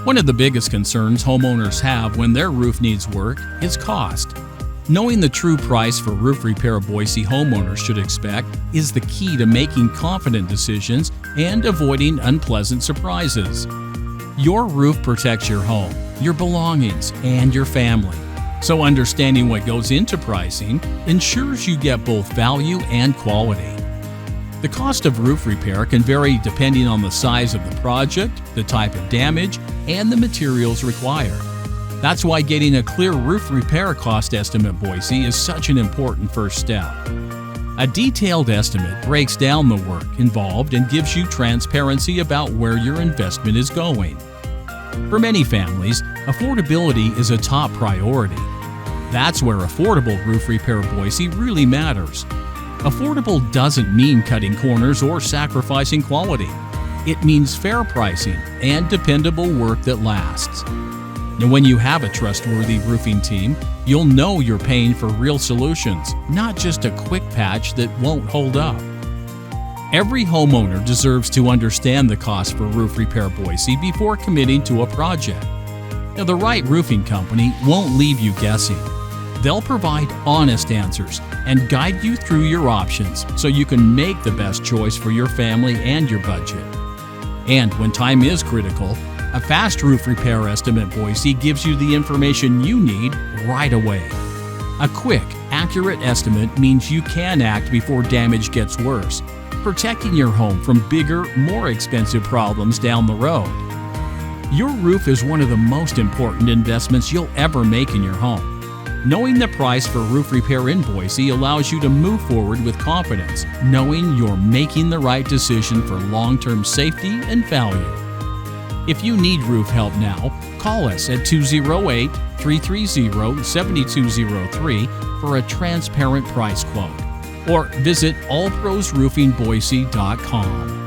One of the biggest concerns homeowners have when their roof needs work is cost. Knowing the true price for roof repair Boise homeowners should expect is the key to making confident decisions and avoiding unpleasant surprises. Your roof protects your home, your belongings, and your family. So understanding what goes into pricing ensures you get both value and quality. The cost of roof repair can vary depending on the size of the project, the type of damage, and the materials required. That's why getting a clear roof repair cost estimate Boise is such an important first step. A detailed estimate breaks down the work involved and gives you transparency about where your investment is going. For many families, affordability is a top priority. That's where Affordable Roof Repair Boise really matters. Affordable doesn't mean cutting corners or sacrificing quality. It means fair pricing and dependable work that lasts. And when you have a trustworthy roofing team, you'll know you're paying for real solutions, not just a quick patch that won't hold up. Every homeowner deserves to understand the cost for roof repair Boise before committing to a project. Now, the right roofing company won't leave you guessing. They'll provide honest answers and guide you through your options so you can make the best choice for your family and your budget. And when time is critical, a fast roof repair estimate Boise gives you the information you need right away. A quick, accurate estimate means you can act before damage gets worse, protecting your home from bigger, more expensive problems down the road. Your roof is one of the most important investments you'll ever make in your home. Knowing the price for roof repair in Boise allows you to move forward with confidence, knowing you're making the right decision for long-term safety and value. If you need roof help now, call us at 208-330-7203 for a transparent price quote, or visit allprosroofingboise.com.